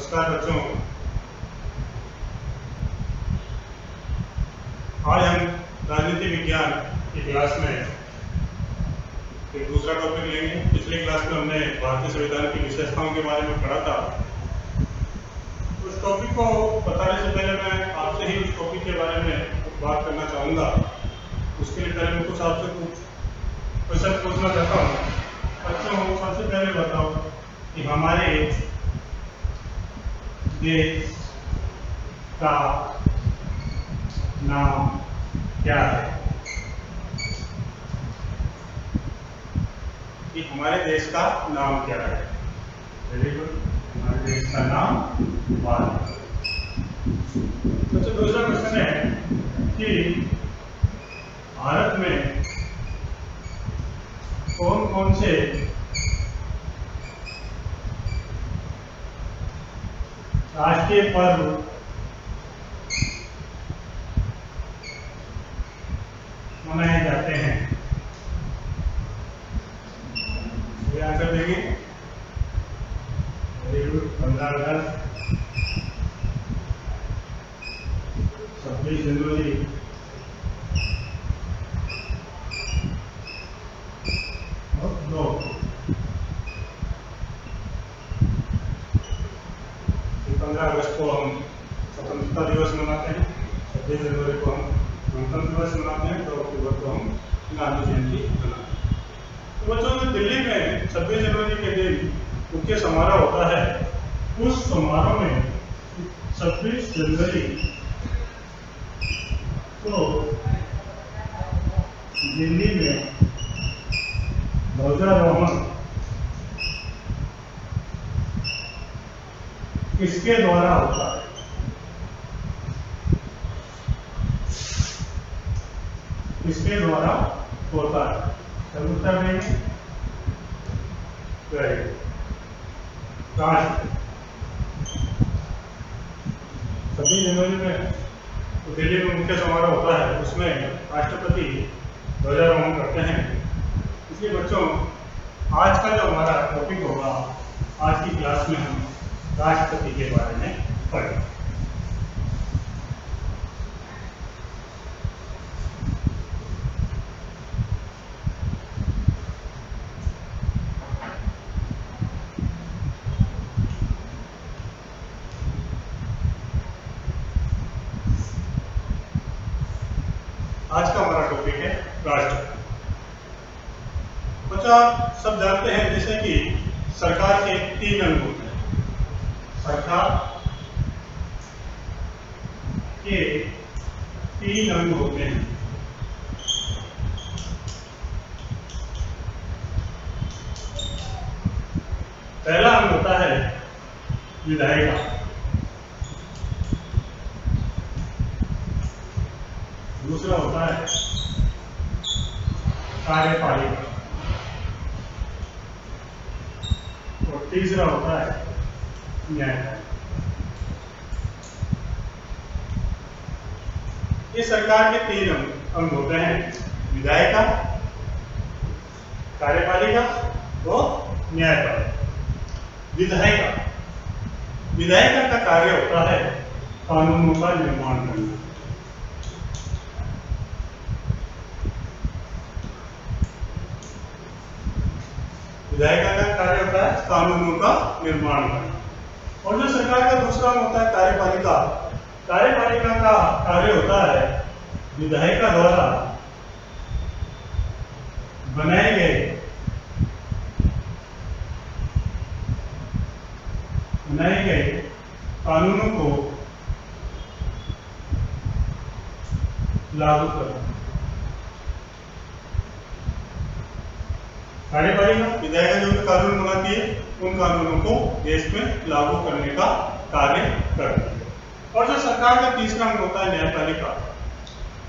नमस्कार बच्चों, आज हम राजनीति विज्ञान की क्लास में एक दूसरा टॉपिक लेंगे। पिछली क्लास में हमने भारतीय संविधान की विशेषताओं के बारे में पढ़ा था। उस टॉपिक को बताने से पहले मैं आपसे ही उस टॉपिक के बारे में बात करना चाहूँगा। उसके लिए पहले मैं कुछ आपसे कुछ क्वेश्चन पूछना चाहता हूँ। बच्चों, सबसे पहले बताओ कि हमारे देश का नाम क्या है? कि हमारे देश का नाम क्या है? वेरी गुड, हमारे देश का नाम भारत। तो दूसरा क्वेश्चन है कि भारत में कौन कौन से राष्ट्रीय पर्व मनाए जाते हैं? ये आंसर देंगे। 15 अगस्त, 26 जनवरी, 15 अगस्त को हम स्वतंत्रता दिवस मनाते हैं, 26 जनवरी को हम गणतंत्र दिवस मनाते हैं, 2 अक्टूबर को हम गांधी जयंती मनाते हैं। तो बच्चों, दिल्ली में 26 जनवरी के दिन मुख्य समारोह होता है। उस समारोह में 26 जनवरी को दिल्ली में ध्वजारोहण किसके द्वारा होता है? किसके द्वारा होता है? सब उत्तर देंगे। राष्ट्र 26 जनवरी में तो दिल्ली में मुख्य समारोह होता है, उसमें राष्ट्रपति ध्वजारोहण करते हैं। इसलिए बच्चों, आज का जो हमारा टॉपिक होगा, आज की क्लास में हम राष्ट्रपति के बारे में पढ़ेंगे। आज का हमारा टॉपिक है राष्ट्रपति। बच्चों, आप सब जानते हैं जैसे कि सरकार के 3 अंग होते हैं। सरकार के 3 अंग होते हैं। पहला अंग होता है विधायिका, दूसरा होता है कार्यपालिका और तीसरा होता है न्यायपालिका। ये सरकार के 3 अंग होते हैं, विधायिका, कार्यपालिका और न्यायपालिका। विधायिका का कार्य होता है कानूनों का निर्माण करना। विधायिका का कार्य होता है कानूनों का निर्माण करना। और जो सरकार का दूसरा होता है कार्यपालिका। कार्यपालिका का कार्य होता है विधायिका द्वारा बनाए गए कानूनों को लागू करना। कार्यपालिका, विधायिका जो भी कानून बनाती है, उन कानूनों को देश में लागू करने का कार्य करती है। और जो सरकार का तीसरा अंग होता है न्यायपालिका,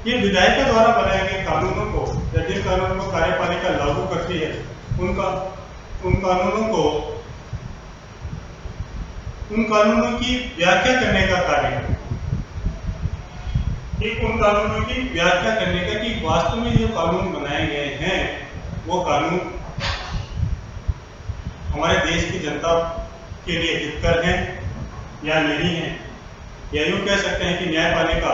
ये विधायिका द्वारा बनाए गए कानूनों को या जिन कानूनों को कार्यपालिका लागू करती है, उन कानूनों की व्याख्या करने का कार्य है। उन कानूनों की व्याख्या करने का कि वास्तव में जो कानून बनाए गए हैं वो कानून हमारे देश की जनता के लिए हितकर हैं या नहीं है, या यूं कह सकते हैं कि न्यायपालिका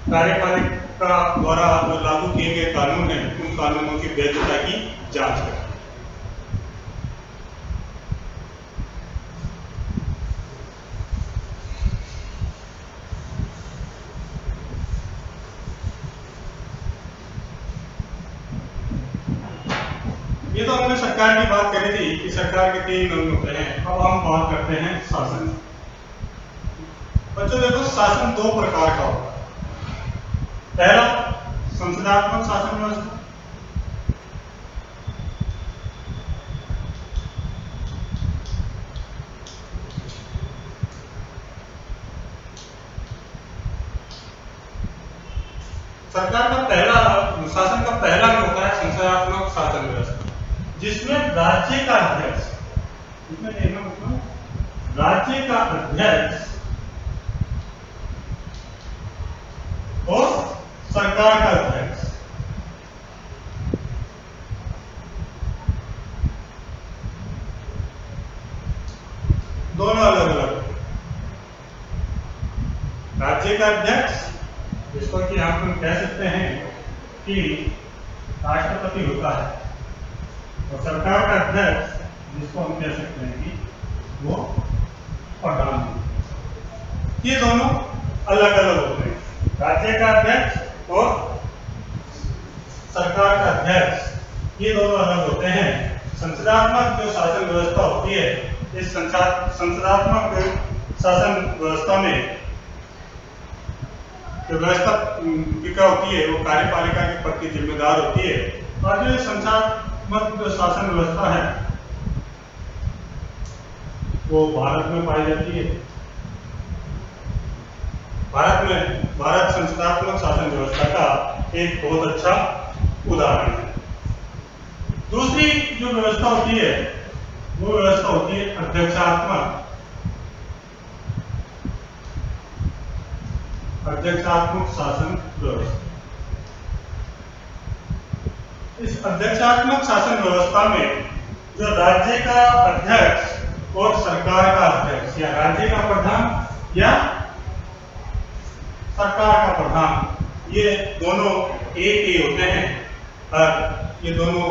कार्यपालिका द्वारा जो लागू किए गए कानून हैं उन कानूनों की वैधता की जांच करें। ये तो हमने सरकार की बात करी थी कि सरकार के 3 अंग होते हैं। अब हम बात करते हैं शासन। बच्चों देखो, शासन 2 प्रकार का होता है। पहला संसदात्मक शासन व्यवस्था, सरकार का पहला शासन का पहला अंग होता है संसदात्मक शासन व्यवस्था, जिसमें राज्य का अध्यक्ष, इसमें देखना मतलब राज्य का अध्यक्ष और सरकार का अध्यक्ष दोनों अलग अलग। राज्य का अध्यक्ष, जिसको कि आप हम कह सकते हैं कि राष्ट्रपति होता है, और सरकार का अध्यक्ष, जिसको हम कह सकते हैं कि वो प्रधानमंत्री। ये दोनों अलग अलग होते हैं, राज्य का अध्यक्ष और सरकार का अध्यक्ष, ये दोनों अलग होते हैं। संसदात्मक जो शासन व्यवस्था होती है, इस संसदात्मक शासन व्यवस्था में जो व्यवस्था क्या होती है वो कार्यपालिका के प्रति जिम्मेदार होती है। और जो संसदात्मक जो शासन व्यवस्था है वो भारत में पाई जाती है। भारत संसदात्मक शासन व्यवस्था का एक बहुत अच्छा उदाहरण है। दूसरी जो व्यवस्था होती है वो व्यवस्था होती है अध्यक्षात्मक शासन व्यवस्था। इस अध्यक्षात्मक शासन व्यवस्था में जो राज्य का अध्यक्ष और सरकार का अध्यक्ष, या राज्य का प्रधान या सरकार का प्रधान, ये दोनों एक ही होते हैं। और ये दोनों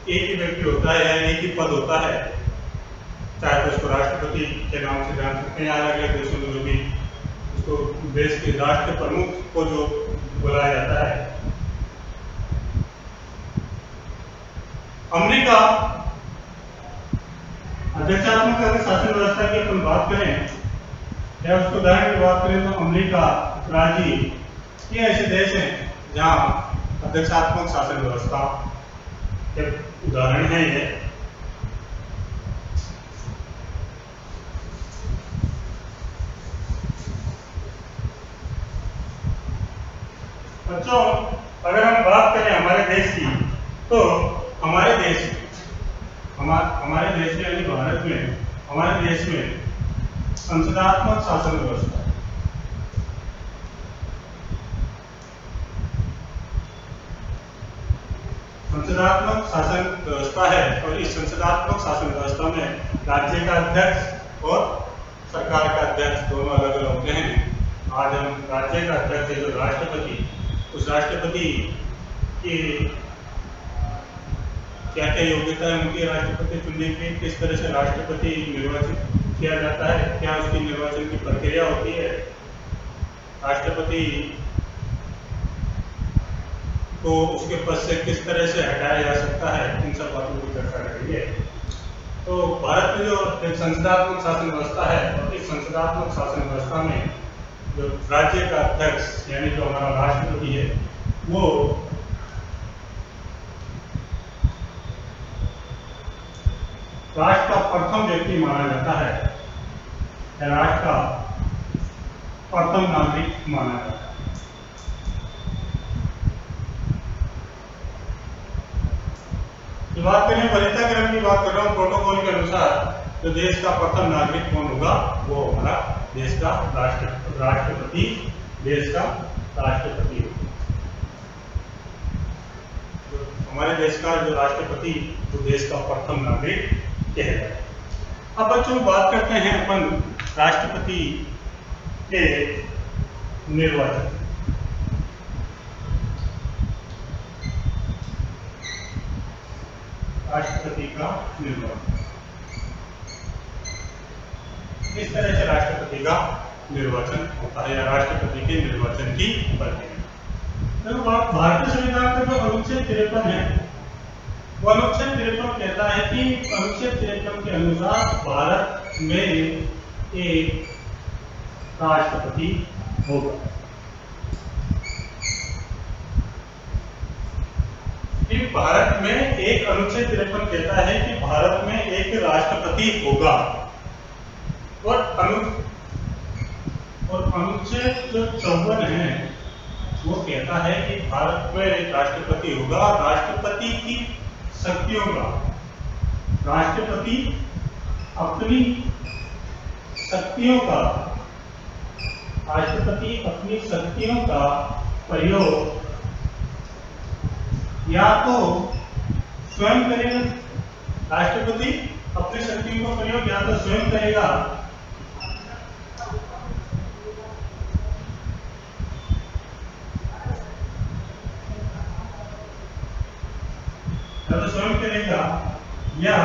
एक ही व्यक्ति होता है या एक ही पद होता है, चाहे तो उसको राष्ट्रपति के नाम से जान सकते हैं, अलग अलग देशों में जो भी उसको देश के राष्ट्र प्रमुख को जो बुलाया जाता है। अमेरिका अध्यक्षात्मक शासन व्यवस्था की अपन बात करें या उसको उदाहरण की बात करें तो अमेरिका, ब्राजील, ये ऐसे देश हैं जहां अध्यक्षात्मक शासन व्यवस्था के उदाहरण है। ये बच्चों, अगर हम बात करें हमारे देश की, तो हमारे देश में यानी भारत में, हमारे देश में संसदात्मक शासन व्यवस्था है। संसदात्मक शासन व्यवस्था है और इस संसदात्मक शासन व्यवस्था में राज्य का अध्यक्ष और सरकार का अध्यक्ष दोनों अलग अलग होते हैं। आज हम राज्य का अध्यक्ष जो राष्ट्रपति, उस राष्ट्रपति की क्या क्या योग्यता है उनकी राष्ट्रपति चुनने की, किस तरह से राष्ट्रपति निर्वाचित किया जाता है, क्या उसकी निर्वाचन की प्रक्रिया होती है, राष्ट्रपति को उसके पद से किस तरह से हटाया जा सकता है, इन सब बातों की चर्चा करेंगे। तो भारत में जो एक संसदात्मक शासन व्यवस्था है और इस संसदात्मक शासन व्यवस्था में जो राज्य का अध्यक्ष यानी जो हमारा राष्ट्रपति है वो राष्ट्र का प्रथम व्यक्ति माना जाता है, राष्ट्र का प्रथम नागरिक माना जाता है। बात करें वरीयता क्रम की बात कर रहा हूँ, प्रोटोकॉल के अनुसार जो देश का प्रथम नागरिक कौन होगा वो हमारा देश का राष्ट्रपति, देश का राष्ट्रपति होगा। हमारे देश का जो राष्ट्रपति वो देश का प्रथम नागरिक कहलाता है। अब बच्चों बात करते हैं अपन राष्ट्रपति के निर्वाचन। राष्ट्रपति का निर्वाचन इस तरह से राष्ट्रपति का निर्वाचन होता है या राष्ट्रपति के निर्वाचन की प्रक्रिया। देखो भारतीय संविधान का जो अनुच्छेद 53 है वो अनुच्छेद 53 कहता है कि अनुच्छेद 53 के अनुसार भारत में एक राष्ट्रपति होगा। कि भारत में एक अनुच्छेद 53 कहता है कि भारत में एक राष्ट्रपति होगा और अनुच्छेद जो 54 है वो कहता है कि भारत में एक राष्ट्रपति होगा। राष्ट्रपति की शक्तियों का राष्ट्रपति अपनी शक्तियों का प्रयोग या तो स्वयं करेगा। राष्ट्रपति अपनी शक्तियों का प्रयोग या तो स्वयं करेगा या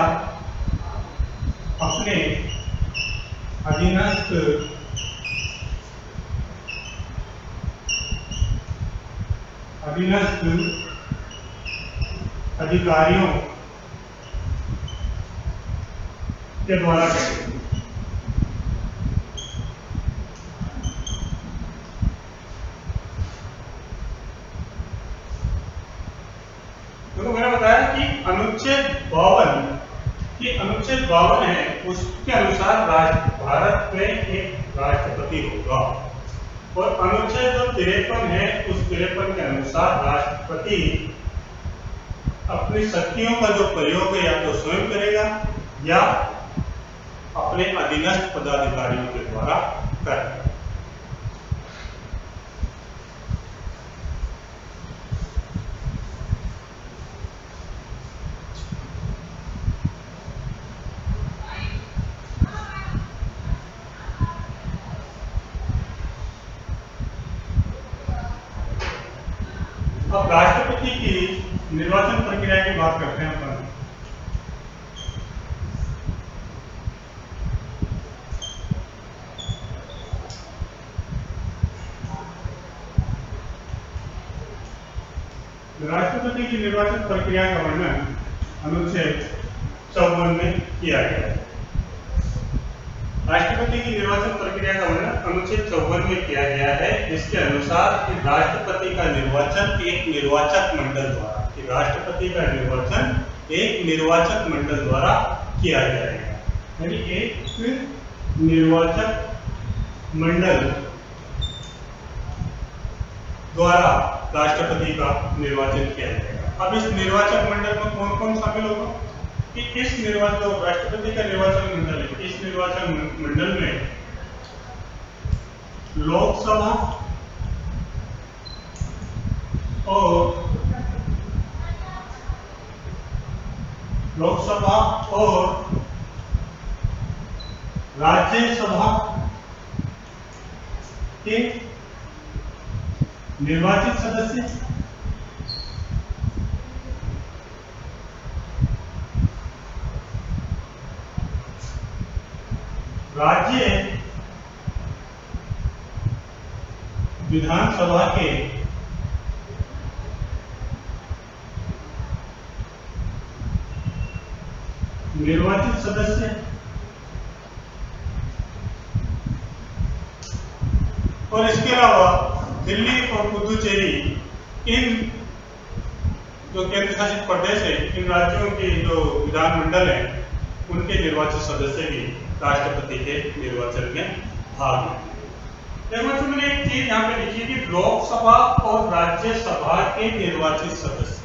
अपने अधीनस्थ अधिकारियों के द्वारा करेगा। तो मैंने बताया कि अनुच्छेद 52 है उसके अनुसार भारत में एक राष्ट्रपति होगा और अनुच्छेद जो 53 है उस 53 के अनुसार राष्ट्रपति अपनी शक्तियों का जो प्रयोग है या तो स्वयं करेगा या अपने अधीनस्थ पदाधिकारियों के द्वारा करेगा। अब राष्ट्रपति की निर्वाचन प्रक्रिया की बात करते हैं अपन। राष्ट्रपति की निर्वाचन प्रक्रिया का वर्णन अनुच्छेद 54 में किया गया है। राष्ट्रपति की निर्वाचन प्रक्रिया का वर्णन अनुच्छेद 54 में किया गया है, जिसके अनुसार कि राष्ट्रपति का निर्वाचन एक निर्वाचक मंडल द्वारा किया जाएगा। यानी एक निर्वाचक मंडल द्वारा राष्ट्रपति का निर्वाचन किया जाएगा। अब इस निर्वाचक मंडल में कौन कौन शामिल होगा कि इस निर्वाचन राष्ट्रपति का निर्वाचन मंडल है, इस निर्वाचन मंडल में लोकसभा और राज्यसभा के निर्वाचित सदस्य राज्य विधानसभा के निर्वाचित सदस्य और इसके अलावा दिल्ली और पुदुचेरी इन जो केंद्र शासित प्रदेश है, इन राज्यों के जो विधानमंडल है उनके निर्वाचित सदस्य भी राष्ट्रपति के निर्वाचन में भाग लेंगे। मैंने एक चीज यहाँ पे लिखी कि लोकसभा और राज्यसभा के निर्वाचित सदस्य,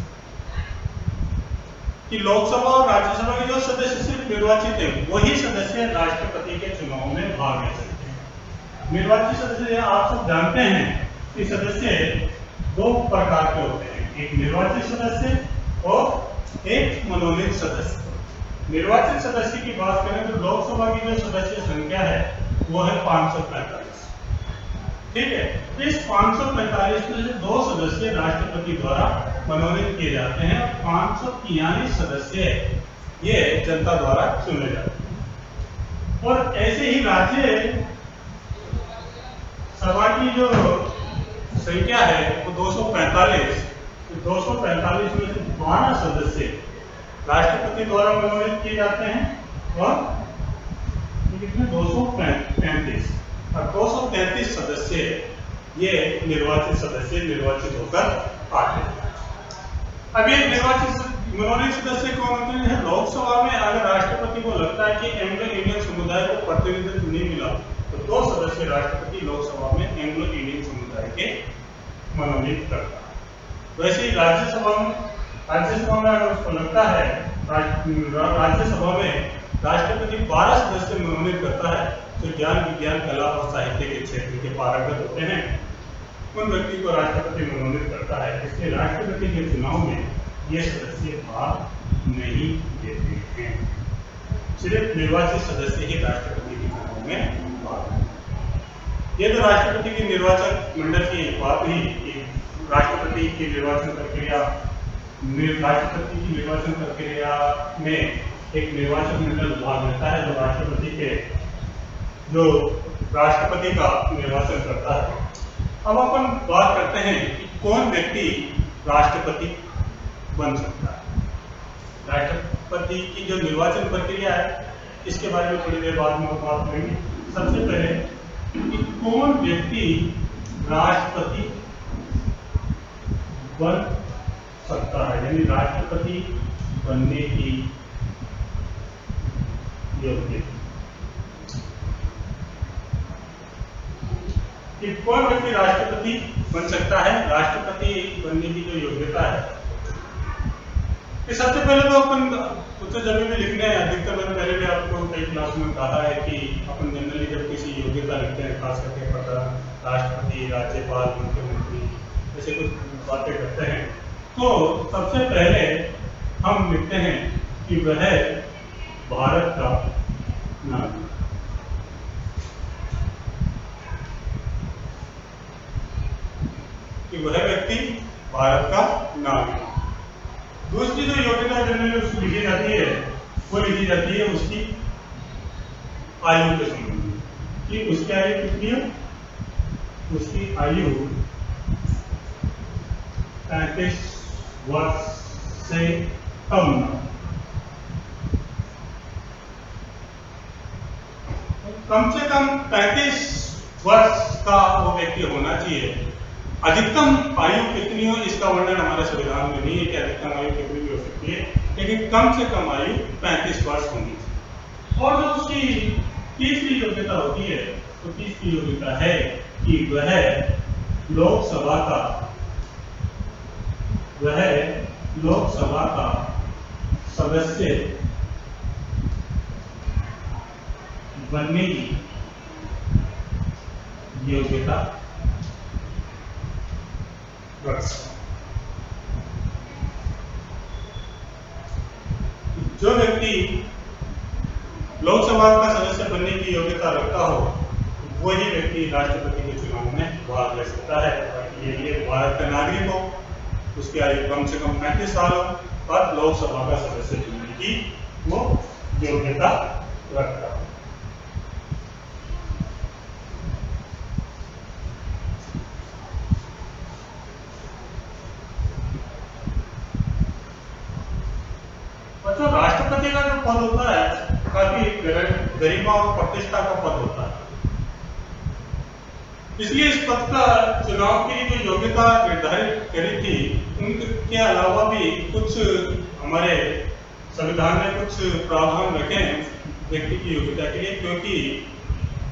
कि लोकसभा और राज्यसभा के जो सदस्य सिर्फ निर्वाचित है वही सदस्य राष्ट्रपति के चुनाव में भाग ले सकते हैं। निर्वाचित सदस्य आप सब जानते हैं कि सदस्य दो प्रकार के होते हैं, एक निर्वाचित सदस्य और एक मनोनीत सदस्य। निर्वाचित सदस्य की बात करें तो लोकसभा की जो सदस्य संख्या है वो है 545। ठीक है, तो इस 545 में से 2 सदस्य राष्ट्रपति द्वारा मनोनीत किए जाते हैं, 543 सदस्य ये जनता द्वारा चुने जाते हैं। और ऐसे ही राज्य सभा की जो संख्या है वो 245, तो 245 में से 12 सदस्य राष्ट्रपति द्वारा मनोनीत किए जाते हैं और कितने 235 और 233 सदस्य ये निर्वाचित सदस्य निर्वाचित होकर आते हैं। अब ये निर्वाचित मनोनीत सदस्य कौन होते हैं? लोकसभा में अगर राष्ट्रपति को लगता है कि एंग्लो इंडियन समुदाय को प्रतिनिधित्व नहीं मिला तो 2 सदस्य राष्ट्रपति लोकसभा में एंग्लो इंडियन समुदाय के मनोनीत करता है। वैसे ही राज्यसभा में अगर उसको लगता है राज्यसभा में राष्ट्रपति 12 सदस्य मनोनीत करता है तो ज्ञान विज्ञान कला और साहित्य के क्षेत्र के पारंगत होते हैं, उन व्यक्ति को राष्ट्रपति मनोनीत करता है। इसलिए राष्ट्रपति के चुनाव में ये सदस्य भाग नहीं लेते हैं, सिर्फ निर्वाचित सदस्य ही राष्ट्रपति के चुनाव में भाग। ये तो राष्ट्रपति की निर्वाचन मंडल की बात हुई कि राष्ट्रपति की निर्वाचन प्रक्रिया में एक निर्वाचन मंडल भाग लेता है जो राष्ट्रपति का निर्वाचन करता है। अब अपन बात करते हैं कि कौन व्यक्ति राष्ट्रपति बन सकता है। राष्ट्रपति की जो निर्वाचन प्रक्रिया है इसके बारे में थोड़ी देर बाद में बात करेंगे। सबसे पहले कि कौन व्यक्ति राष्ट्रपति बन सकता है, यानी राष्ट्रपति बनने की योग्यता। कि कौन व्यक्ति राष्ट्रपति बन सकता है, राष्ट्रपति बनने की जो योग्यता है, कि सबसे पहले तो अपन उत्तर जब भी लिखने हैं, अधिकतर मैंने पहले भी आपको कई क्लास में कहा है कि अपन जनरली जब किसी योग्यता लिखते हैं, खास करके प्रधान राष्ट्रपति, राज्यपाल, मुख्यमंत्री ऐसे कुछ बातें करते हैं, तो सबसे पहले हम लिखते हैं कि वह भारत का नागरिक, कि वह व्यक्ति भारत का नागरिक। दूसरी जो योग्यता जनरली उसको लिखी जाती है वो लिखी जाती है उसकी आयु के संबंध में, कि उसकी आयु कितनी है, उसकी आयु 35 वर्ष से कम न, कम से कम 35 वर्ष का वो व्यक्ति होना चाहिए। अधिकतम आयु कितनी हो इसका वर्णन हमारे संविधान में नहीं है कि अधिकतम आयु कितनी भी हो सकती है, लेकिन कम से कम आयु 35 वर्ष होनी चाहिए। और जो उसकी तीसरी योग्यता होती है, तो तीसरी योग्यता है कि वह लोकसभा का सदस्य बनने की योग्यता जो व्यक्ति लोकसभा का सदस्य बनने की योग्यता रखता हो वही व्यक्ति राष्ट्रपति के चुनाव में भाग ले सकता है। ये भारत का नागरिक हो, उसकी आयु कम से कम 35 साल हो और लोकसभा का सदस्य चुनने की वो योग्यता रखता हो। तो राष्ट्रपति का जो पद होता है काफी गरिमा और प्रतिष्ठा का पद होता है, इसलिए इस पद का चुनाव के लिए जो योग्यता निर्धारित करी थी उनके अलावा भी कुछ हमारे संविधान ने कुछ प्रावधान रखे हैं व्यक्ति की योग्यता के लिए, क्योंकि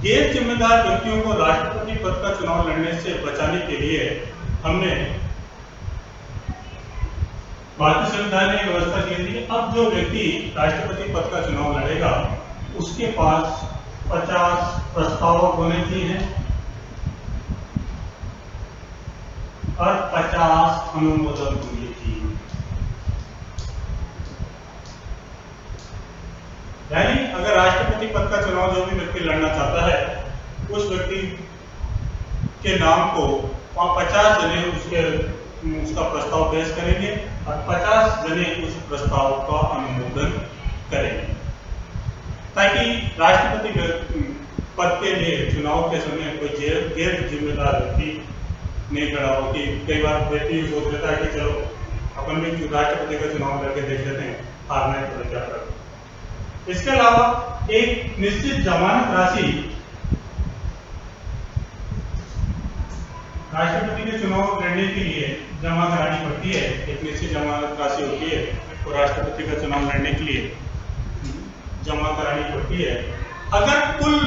गैर जिम्मेदार व्यक्तियों को राष्ट्रपति पद का चुनाव लड़ने से बचाने के लिए हमने भारतीय संविधान ने व्यवस्था की थी। अब जो व्यक्ति राष्ट्रपति पद का चुनाव लड़ेगा उसके पास 50 प्रस्तावक होने चाहिए और 50 अनुमोदन होने चाहिए। यानी अगर राष्ट्रपति पद का चुनाव जो भी व्यक्ति लड़ना चाहता है, उस व्यक्ति के नाम को 50 जने उसका प्रस्ताव पेश करेंगे और 50 जने उस प्रस्ताव का अनुमोदन करेंगे, ताकि राष्ट्रपति पद के लिए चुनाव के समय कोई गैर जिम्मेदार व्यक्ति नहीं खड़ा हो। कि कई बार व्यक्ति सोच लेता है कि चलो अपन भी राष्ट्रपति का चुनाव लड़के देख लेते हैं, हारना है तो क्या फर्क। इसके अलावा एक निश्चित जमानत राशि राष्ट्रपति के चुनाव लड़ने के लिए जमा करानी पड़ती है। एक निश्चित जमानत राशि होती है तो राष्ट्रपति का चुनाव लड़ने के लिए जमा करानी पड़ती है। अगर कुल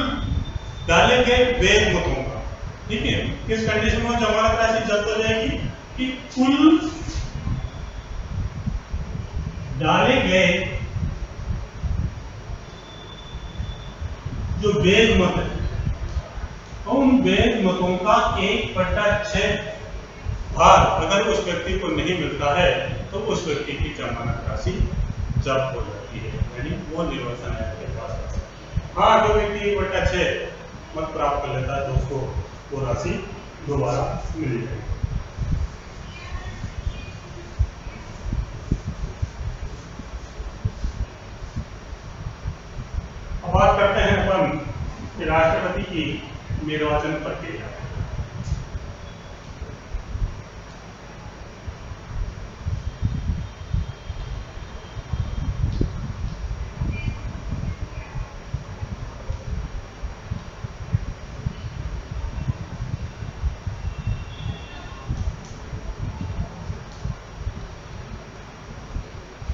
डाले गए वैध मतों का, ठीक है, किस कंडीशन में जमानत राशि जब्त हो जाएगी कि कुल डाले गए जो वैध मत है, उन वैध मतों का 1/6 भाग अगर उस व्यक्ति को नहीं मिलता है तो उस व्यक्ति की जमानत राशि जब्त हो जाती है, यानी वो निर्वाचन आयोग के पास आ सकता है। हाँ, जो व्यक्ति 1/6 मत प्राप्त कर लेता है तो उसको वो राशि दोबारा मिल जाएगी। अब बात करते हैं अपन कि राष्ट्रपति की निर्वाचन प्रक्रिया।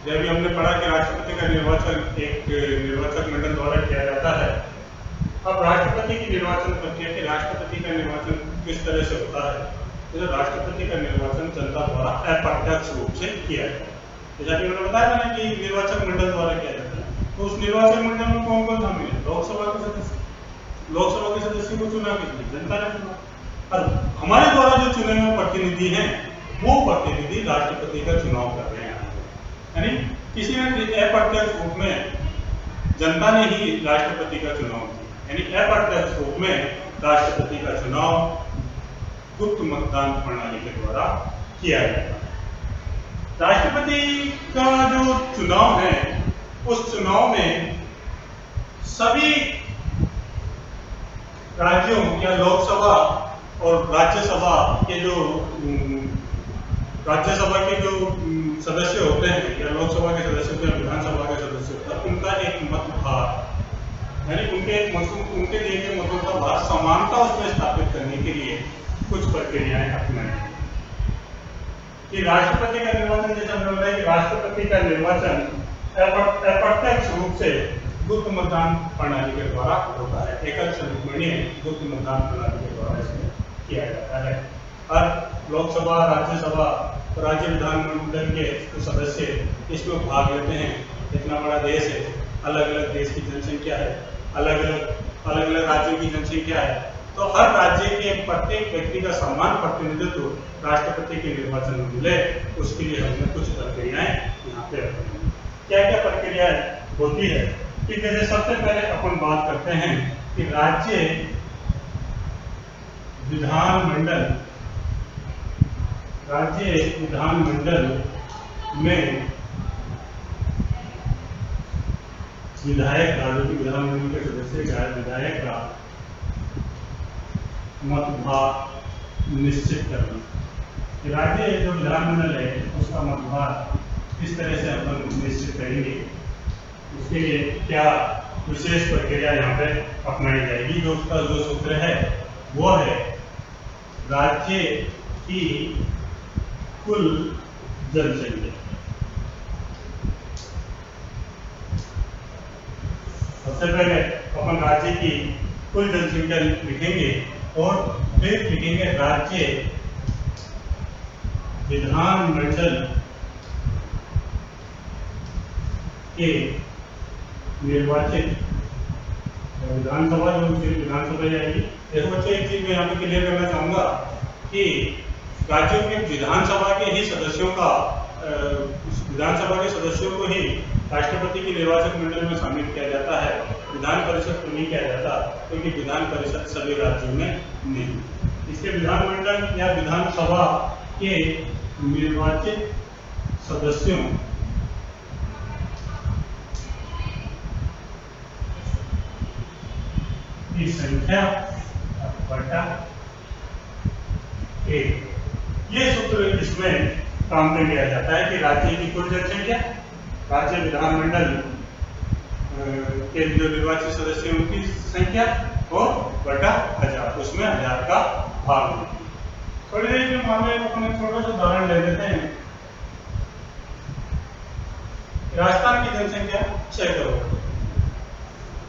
जब भी हमने पढ़ा कि राष्ट्रपति का निर्वाचन एक निर्वाचक मंडल द्वारा किया जाता है। अब राष्ट्रपति की निर्वाचन प्रक्रिया के राष्ट्रपति का निर्वाचन किस तरह से होता है? तो राष्ट्रपति का निर्वाचन जनता द्वारा अप्रत्यक्ष रूप से किया जाता है। जैसा कि मैंने बताया था ना कि निर्वाचक मंडल द्वारा किया जाता है, तो उस निर्वाचक मंडल में कौन कौन शामिल है? लोकसभा के सदस्य। लोकसभा के सदस्य को चुना किसने? जनता ने चुना। और हमारे द्वारा जो चुने हुए प्रतिनिधि हैं, वो प्रतिनिधि राष्ट्रपति का चुनाव कर रहे हैं। यानी किसी न अप्रत्यक्ष रूप में जनता ने ही राष्ट्रपति का चुनाव किया। यानी अप्रत्यक्ष रूप में राष्ट्रपति का चुनाव गुप्त मतदान प्रणाली के द्वारा किया जाता है। राष्ट्रपति का जो चुनाव है, उस चुनाव में सभी राज्यों या लोकसभा और राज्यसभा के जो सदस्य होते हैं या लोकसभा के सदस्य होते हैं, विधानसभा के सदस्य होते हैं, उनका एक मत भार, यानी उनके दिए गए मतों का भार समानता उसमें स्थापित करने के लिए कुछ प्रक्रियाएं अपनाई। कि राष्ट्रपति का निर्वाचन, जैसे हमने बताया कि राष्ट्रपति का निर्वाचन अप्रत्यक्ष रूप से गुप्त मतदान प्रणाली के द्वारा होता है। एकल सर्वमणीय गुप्त मतदान प्रणाली के द्वारा इसमें किया जाता है। हर लोकसभा, राज्यसभा और राज्य विधानमंडल के सदस्य इसमें भाग लेते हैं। इतना बड़ा देश है, अलग अलग देश की जनसंख्या है, अलग अलग राज्यों की जनसंख्या है, तो हर राज्य के प्रत्येक व्यक्ति का समान प्रतिनिधित्व राष्ट्रपति के निर्वाचन में मिले, उसके लिए हमने कुछ प्रक्रियाएं यहाँ पे रखी। क्या क्या प्रक्रियाएं होती है कि जैसे सबसे पहले अपन बात करते हैं कि राज्य विधानमंडल में विधायक का, जो कि विधानमंडल के सदस्य का विधायक का मतभार निश्चित करना। राज्य जो विधानमंडल है उसका मतभार किस तरह से अपन निश्चित करेंगे, उसके लिए क्या विशेष प्रक्रिया यहाँ पे अपनाई जाएगी। जो उसका जो सूत्र है वो है राज्य की कुल जनसंख्या। सबसे पहले अपन राज्य की कुल जनसंख्या लिखेंगे और फिर लिखेंगे राज्य विधानमंडल के निर्वाचित विधानसभा, जो विधानसभा जाएगी। देखो बच्चों, एक चीज मैं यहाँ पे क्लियर करना चाहूंगा कि राज्यों के विधानसभा के ही सदस्यों का विधानसभा के सदस्यों को ही राष्ट्रपति की निर्वाचक मंडल में शामिल किया जाता है। विधान परिषद को नहीं किया जाता क्योंकि विधान परिषद सभी राज्यों में नहीं। इसके विधानमंडल या विधानसभा के निर्वाचित सदस्यों की संख्या बटा 1। ये सूत्र इसमें काम में लिया जाता है कि राज्य की कुल जनसंख्या, राज्य विधानमंडल के जो निर्वाचित सदस्य हैं उनकी संख्या और बटा 1000, उसमें 1000 का भाग। थोड़ी देर के मामले में अपने छोटा सा उदाहरण ले लेते हैं। राजस्थान की जनसंख्या 6 करोड़,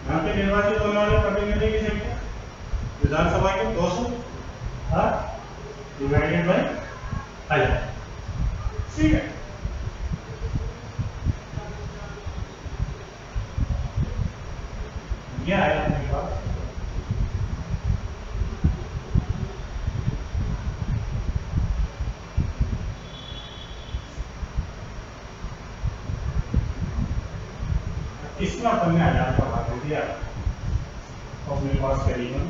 यहाँ पे निर्वाचित होने वाले प्रतिनिधि की संख्या विधानसभा के 208 डिवाइडेड बाय 1000, ठीक है। ये आया अपने पास। इसमें अपन ने 1000 का भाग दिया, अपने पास करीबन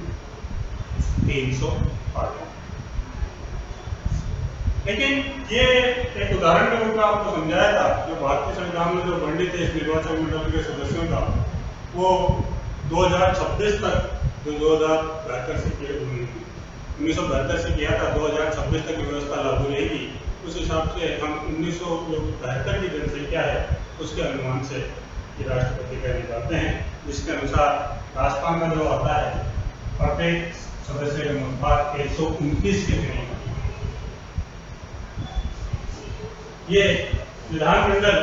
300 आ गया। लेकिन ये एक उदाहरण के रूप में आपको समझाया था, जो भारतीय संविधान में जो वर्णित है इस निर्वाचक मंडल के सदस्यों का, वो 2026 तक, जो 1972 से किया था, 2026 तक व्यवस्था लागू रहेगी। उस हिसाब से हम 1972 की जनसंख्या है उसके अनुमान से ये राष्ट्रपति का निकालते हैं, जिसके अनुसार राजस्थान का जो आता है प्रत्येक सदस्य का मतभाग 129 के करीब। ये विधानमंडल,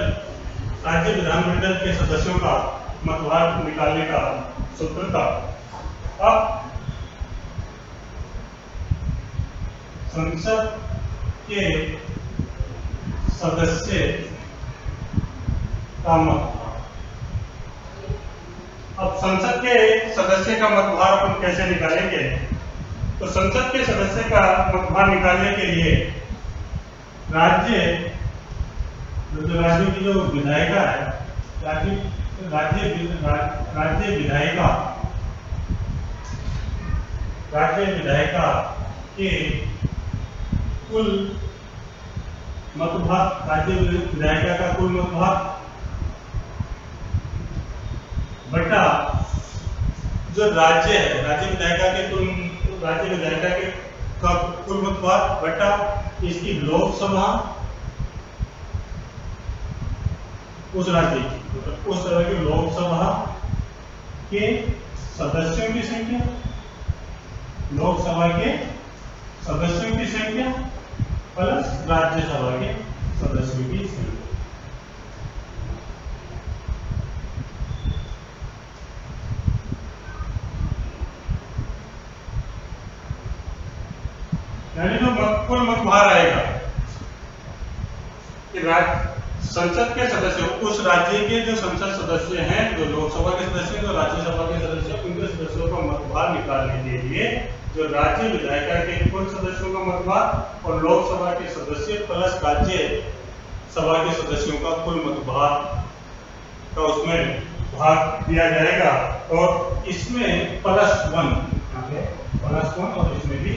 राज्य विधानमंडल के सदस्यों का मतभाग निकालने का सूत्र था। अब संसद के सदस्य का मतभाग, अब संसद के सदस्य का मतभाग अपन कैसे निकालेंगे? तो संसद के सदस्य का मतभाग निकालने के लिए राज्य की जो विधायिका है, राज्य विधायिका के कुल मतभाग, राज्य विधायिका का कुल मतभाग बटा जो राज्य है, राज्य विधायिका के कुल मतभाग बटा इसकी लोकसभा, उस राज्य की, उस तरह की लोकसभा के सदस्यों की संख्या, लोकसभा के सदस्यों की संख्या प्लस राज्यसभा के सदस्यों की संख्या। यानी जो कुल मतभाग आएगा कि संसद के सदस्य, उस राज्य के जो संसद सदस्य हैं, जो लोकसभा के सदस्य, जो राज्यसभा के सदस्य, उनके सदस्यों का मतभाग निकालने के लिए जो राज्य विधायिका के कुल सदस्यों का मतभाग और लोकसभा के सदस्य प्लस राज्यसभा के सदस्यों का कुल मतभाग का उसमें भाग दिया जाएगा, और इसमें +1 और इसमें भी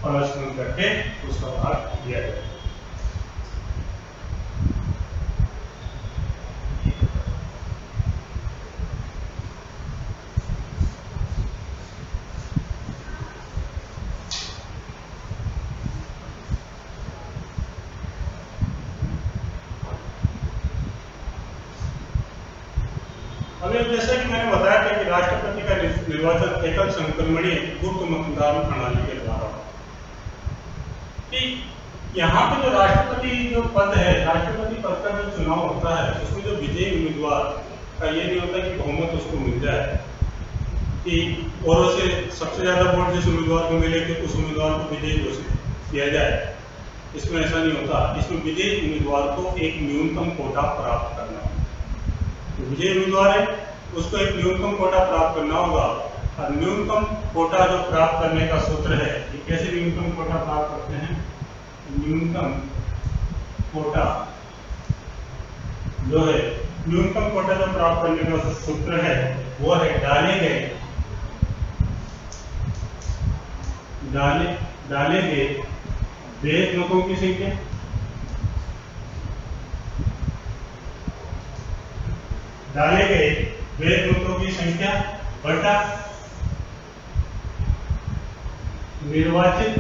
+1 करके उसका भाग दिया जाएगा। अभी जैसा कि मैंने बताया था कि राष्ट्रपति का निर्वाचन एकल संक्रमणीय गुप्त मतदान प्रणाली के द्वारा, कि यहाँ पे जो राष्ट्रपति जो पद है, राष्ट्रपति पद का जो चुनाव होता है, उसमें जो विजयी उम्मीदवार का ये नहीं होता कि बहुमत उसको मिल जाए, कि औरों से सबसे ज्यादा वोट जिस उम्मीदवार को मिले कि उस उम्मीदवार को विजयी घोषित किया जाए। इसमें ऐसा नहीं होता। इसमें विजयी उम्मीदवार को एक न्यूनतम कोटा प्राप्त करना होगा। विजयी उम्मीदवार है, उसको एक न्यूनतम कोटा प्राप्त करना होगा, और न्यूनतम कोटा जो प्राप्त करने का सूत्र है, कि कैसे न्यूनतम कोटा प्राप्त करते हैं। न्यूनतम कोटा जो है न्यूनतम कोटा जो प्राप्त करने का सूत्र है वो है डाले गए वैध मतों की संख्या बटा निर्वाचित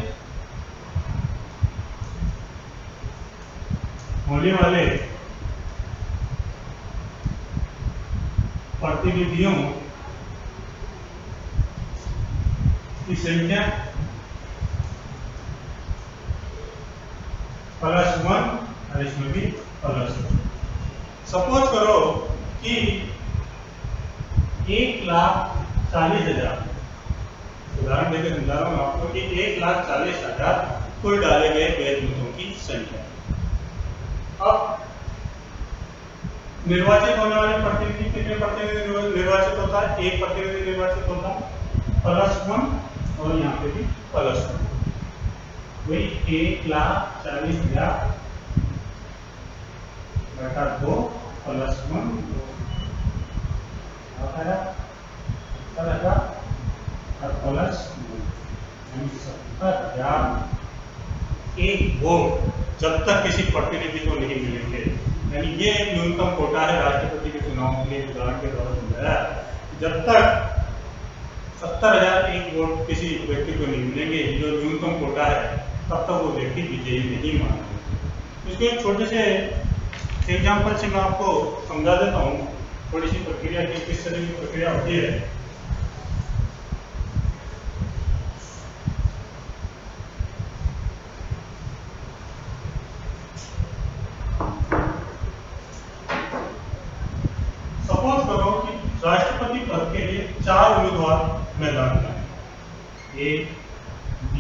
होने वाले प्रतिनिधियों की संख्या +1 और इसमें भी +1। सपोज करो कि 1,40,000, उदाहरण देकर समझा रहा हूं आपको कि 1,40,000 कुल डाले गए वैध मतों की संख्या। अब निर्वाचित होने वाले प्रतिनिधि कितने प्रतिनिधि निर्वाचित होता है? एक प्रतिनिधि निर्वाचित होता है, +1 और यहाँ पे भी +1, वही 1,40,000 बटा 2 +1 एक वोट जब तक किसी प्रतिनिधि को नहीं मिलेंगे, यानी ये एक न्यूनतम कोटा है राष्ट्रपति के चुनाव के लिए। उदाहरण के द्वारा समझाया, जब तक 70,001 वोट किसी व्यक्ति को नहीं मिलेंगे, जो न्यूनतम कोटा है, तब तक वो व्यक्ति विजयी नहीं माना। इसको एक छोटे से एग्जाम्पल से मैं आपको समझा देता हूँ थोड़ी सी प्रक्रिया की, किस तरह की प्रक्रिया होती है। सपोज करो कि राष्ट्रपति पद के लिए 4 उम्मीदवार मैदान में हैं, A, B,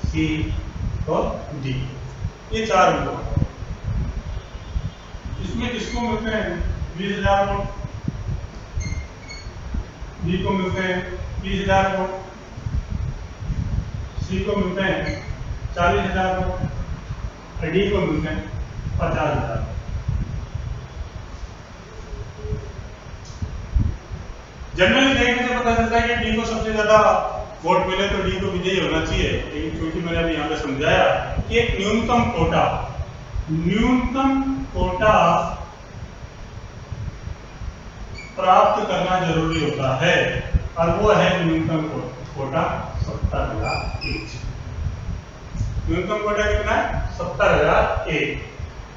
C और D, ये 4 उम्मीदवार। इसमें किसको मिलते हैं 20,000 वोट, B को मिलते हैं 30,000 वोट, C को मिलते हैं 40,000 वोट और D को मिलते हैं 50,000। जनरली देखने से पता चलता है कि डी को सबसे ज्यादा वोट मिले तो डी को विजयी होना चाहिए, लेकिन क्योंकि मैंने अभी यहाँ पे समझाया कि एक न्यूनतम कोटा प्राप्त करना जरूरी होता है, और वो है न्यूनतम कोटा 70,001। न्यूनतम कोटा कितना है? 70,001।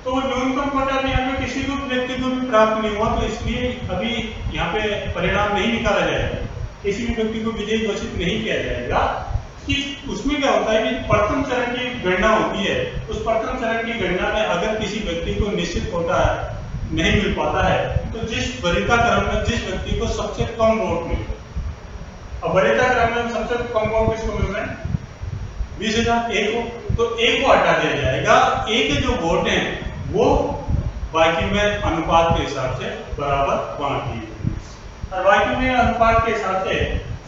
तो न्यूनतम कोटा भी यहाँ पे किसी को व्यक्ति को भी प्राप्त नहीं हुआ, तो इसलिए अभी यहाँ पे परिणाम नहीं निकाला जाएगा, किसी भी व्यक्ति को विजयी घोषित नहीं किया जाएगा। कि उसमें क्या होता है कि प्रथम चरण की गणना होती है, उस प्रथम चरण की गणना में अगर किसी व्यक्ति को निश्चित कोटा नहीं मिल पाता है, तो जिस वरीयता क्रम में जिस व्यक्ति को सबसे कम वोट मिले, अब वरीयता क्रम में सबसे कम वोट किसको मिल रहे हैं? 20,000, एक को, तो एक को हटा दिया जाएगा। एक जो वोट है वो बाकी में अनुपात के हिसाब से बराबर बांट दिए, और बाकी में अनुपात के हिसाब से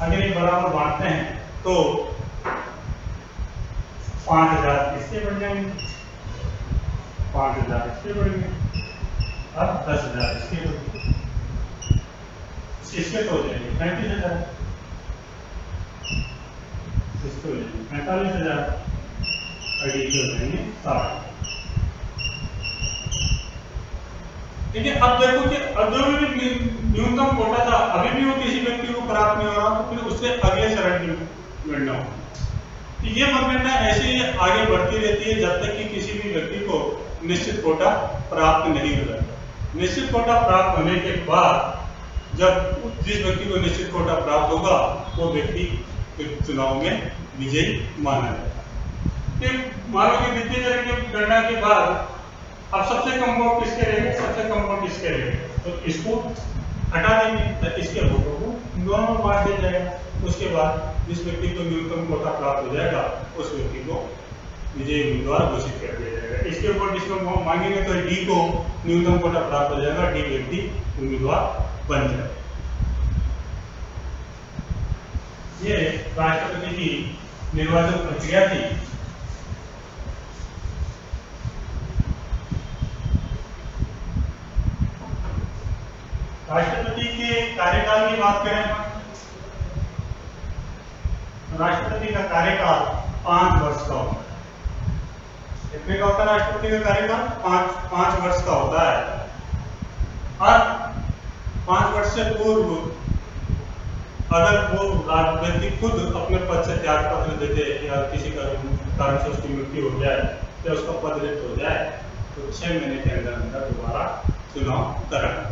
अगर ये बराबर बांटते हैं तो 5,000 इसके बढ़ जाएंगे, 5,000 इसके बढ़ेंगे, अब 10,000 इसके बढ़ेंगे, इसके तो हो जाएंगे 35,000, इसके हो जाएंगे 45,000 और ये हो जाएंगे 60। देखिए अब देखो कि अब जो भी न्यूनतम कोटा था अभी भी वो किसी व्यक्ति को प्राप्त नहीं हो रहा, तो फिर उससे अगले चरण की गणना हो। तो ये मतगणना ऐसे ही आगे बढ़ती रहती है जब तक कि किसी भी व्यक्ति को निश्चित कोटा प्राप्त नहीं हो जाता। निश्चित कोटा प्राप्त होने के बाद जब जिस व्यक्ति को निश्चित कोटा प्राप्त होगा वो व्यक्ति चुनाव में विजयी माना जाएगा। फिर मान लो कि द्वितीय चरण की गणना के बाद अब सबसे कम वोट किसके रहेंगे? सबसे कम वोट किसके रहेंगे? तो इसको हटा देंगे, तो इसके वोटों को दोनों में बांट दिया जाएगा। उसके बाद जिस व्यक्ति को न्यूनतम कोटा प्राप्त हो जाएगा उस व्यक्ति को विजयी उम्मीदवार घोषित कर दिया जाएगा। इसके ऊपर जिसको मांगेंगे तो डी को न्यूनतम कोटा प्राप्त हो जाएगा, डी व्यक्ति उम्मीदवार बन जाएगा। ये राष्ट्रपति की निर्वाचन प्रक्रिया थी। बात करें, राष्ट्रपति का कार्यकाल 5 वर्ष का होता है। कितने का होता है राष्ट्रपति का कार्यकाल? 5 वर्ष का होता है। और 5 वर्ष से पूर्व अगर वो व्यक्ति खुद अपने पद से त्याग पत्र दे दे या किसी कारण से उसकी मृत्यु हो जाए या उसका पद रिक्त हो जाए तो 6 महीने के अंदर अंदर दोबारा चुनाव कराना।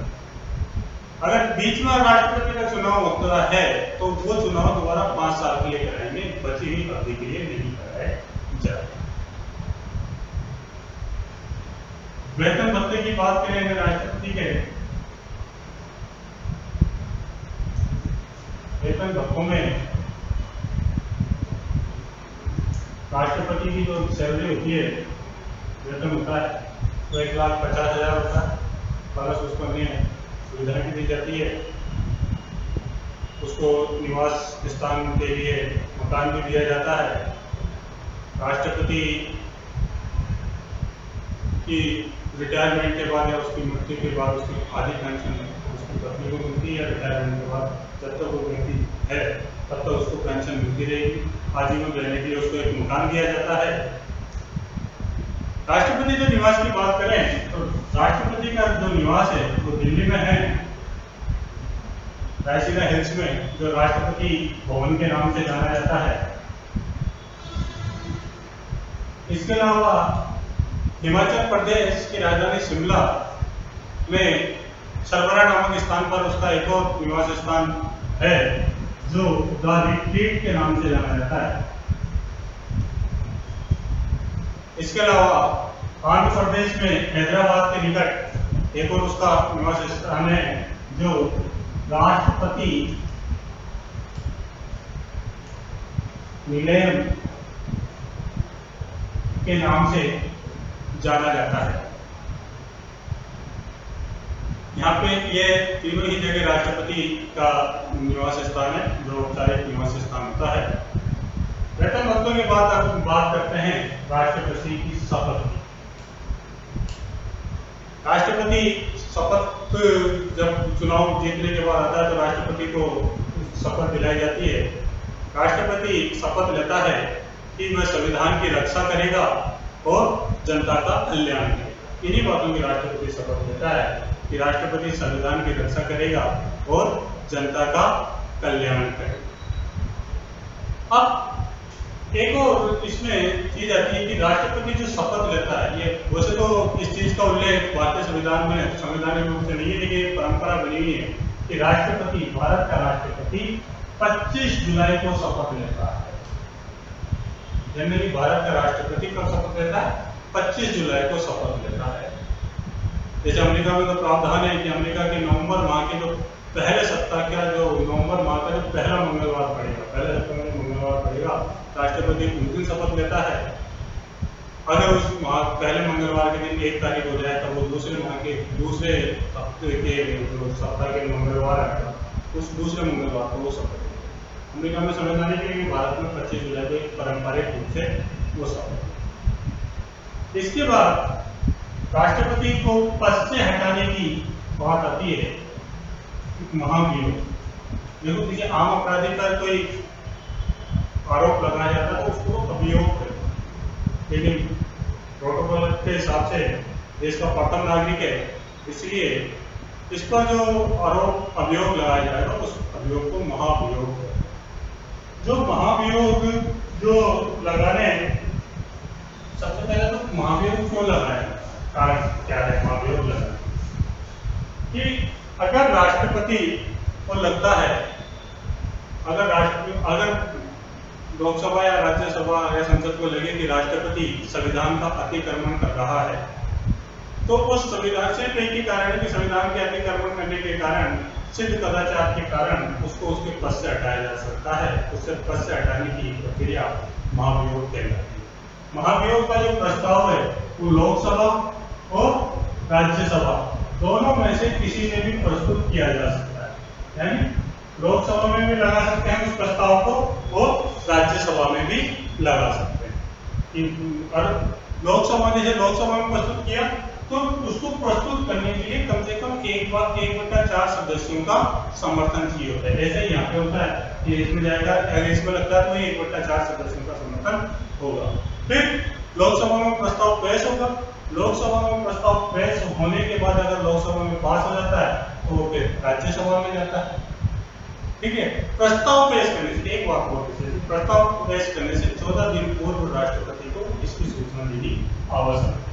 अगर बीच में राष्ट्रपति का चुनाव होता है तो वो चुनाव दोबारा 5 साल के लिए कराएंगे, बची हुई अवधि के लिए नहीं कराए जाए। वेतन भत्ते की बात करें राष्ट्रपति के वेतन भत्तों में राष्ट्रपति की जो सैलरी होती है, वेतन होता है तो 1,50,000 होता है, प्लस उसको अन्य सुविधा भी दी जाती है, उसको निवास स्थान के लिए मकान भी दिया जाता है। राष्ट्रपति की रिटायरमेंट के बाद या उसकी मृत्यु के बाद उसकी आधी पेंशन उसकी पत्नी को मिलती है। रिटायरमेंट के बाद जब तक वो व्यक्ति है तब तक उसको पेंशन मिलती रहेगी। आजीवन रहने के लिए उसको एक मकान दिया जाता है। राष्ट्रपति जो निवास की बात करें तो राष्ट्रपति का जो निवास है वो दिल्ली में है, रायसीना हिल्स में, जो राष्ट्रपति भवन के नाम से जाना जाता है। इसके अलावा हिमाचल प्रदेश की राजधानी शिमला में सरवरा नामक स्थान पर उसका एक और निवास स्थान है जो द रिट्रीट के नाम से जाना जाता है। इसके अलावा आंध्र प्रदेश में हैदराबाद के निकट एक और उसका निवास स्थान है जो राष्ट्रपति निलयम के नाम से जाना जाता है। यहाँ पे ये तीनों ही जगह राष्ट्रपति का निवास स्थान है जो औपचारिक निवास स्थान होता है। वेतन भत्तों के बाद अब बात करते हैं राष्ट्रपति की शपथ की। राष्ट्रपति शपथ जब चुनाव जीतने के बाद आता है तो राष्ट्रपति को शपथ दिलाई जाती है। राष्ट्रपति शपथ लेता है कि वह संविधान की रक्षा करेगा और जनता का कल्याण करेगा। इन्हीं बातों की राष्ट्रपति शपथ लेता है कि राष्ट्रपति संविधान की रक्षा करेगा और जनता का कल्याण करेगा। अब एक और इसमें चीज आती है कि राष्ट्रपति जो शपथ लेता है, ये वैसे तो इस चीज का उल्लेख भारतीय संविधान में संवैधानिक रूप से नहीं है, लेकिन परंपरा बनी हुई है कि राष्ट्रपति, भारत का राष्ट्रपति 25 जुलाई को शपथ लेता है। जनरली भारत का राष्ट्रपति कब शपथ लेता है? 25 जुलाई को शपथ लेता है। जैसे अमेरिका में तो प्रावधान है कि अमेरिका के नवंबर माह के जो पहले सप्ताह का जो नवंबर माह का जो पहला मंगलवार पड़ेगा, पहले सप्ताह में मंगलवार पड़ेगा, राष्ट्रपति उस दिन शपथ लेता है। अगर उस माह पहले मंगलवार के दिन 1 तारीख हो जाए तो वो दूसरे माह के दूसरे हफ्ते के जो सप्ताह के मंगलवार आएगा उस दूसरे मंगलवार को वो शपथ लेगा। अमेरिका में संवैधानिक है कि भारत में 25 जुलाई को एक पारंपरिक रूप से वो शपथ। इसके बाद राष्ट्रपति को पद से हटाने की बात आती है, महाभियोग। देखो किसी आम अपराधी पर कोई आरोप लगाया जाता है तो उसको अभियोग करते, लेकिन प्रोटोकॉल के हिसाब से देश का प्रथम नागरिक है, इसलिए इस पर जो आरोप अभियोग लगाया जाएगा उस अभियोग को महाभियोग है। जो महाभियोग जो लगाने, सबसे पहले तो महाभियोग क्यों लगाया, कारण क्या है महाभियोग लगाने कि अगर राष्ट्रपति को लगता है, अगर लोकसभा या राज्यसभा या संसद को लगे कि राष्ट्रपति संविधान का अतिक्रमण कर रहा है तो उस संविधान से एक ही कारण है कि संविधान के अतिक्रमण करने के कारण, सिद्ध कदाचार के कारण उसको उसके पद से हटाया जा सकता है। उससे पद से हटाने की प्रक्रिया महाभियोग कहलाती है। महाभियोग का जो प्रस्ताव है वो लोकसभा और राज्यसभा दोनों में से किसी में भी प्रस्तुत किया जा सकता है, यानी लोकसभा में भी लगा सकते हैं उस प्रस्ताव को और राज्यसभा में भी लगा सकते हैं। और लोकसभा ने लोकसभा में प्रस्तुत किया तो उसको प्रस्तुत करने के लिए कम से कम 1/4 सदस्यों का समर्थन चाहिए होता है। ऐसे ही यहाँ पे होता है, ये इसमें जाएगा, अगर इसमें लगता है तो 1/4 सदस्यों का समर्थन होगा। फिर लोकसभा में प्रस्ताव पेश होगा। लोकसभा में प्रस्ताव पेश होने के बाद अगर लोकसभा में पास हो जाता है तो वो फिर राज्यसभा में जाता है। ठीक है, प्रस्ताव पेश करने से एक बात और विशेष, प्रस्ताव पेश करने से 14 दिन पूर्व राष्ट्रपति को इसकी सूचना देनी आवश्यक है।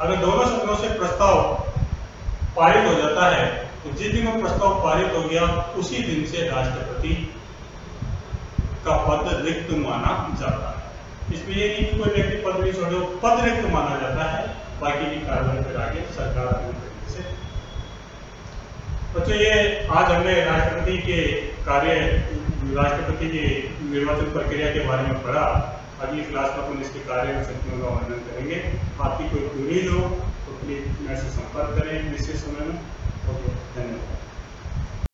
अगर दोनों सदनों से प्रस्ताव पारित हो जाता है तो जिस दिन वो प्रस्ताव पारित हो गया उसी दिन से राष्ट्रपति का पद रिक्त माना जाता है। इसमें ये नहीं कि कोई व्यक्ति पद नहीं छोड़े, पद रिक्त माना जाता है, बाकी की कार्रवाई फिर आगे सरकार अपने तरीके से। बच्चों, ये आज हमने राष्ट्रपति के कार्य, राष्ट्रपति की निर्वाचन प्रक्रिया के बारे में पढ़ा। अगली क्लास में अपन इसके कार्य और शक्तियों का वर्णन करेंगे। आपकी कोई क्वेरीज हो तो प्लीज मेरे से संपर्क करें निश्चित समय में। ओके, धन्यवाद।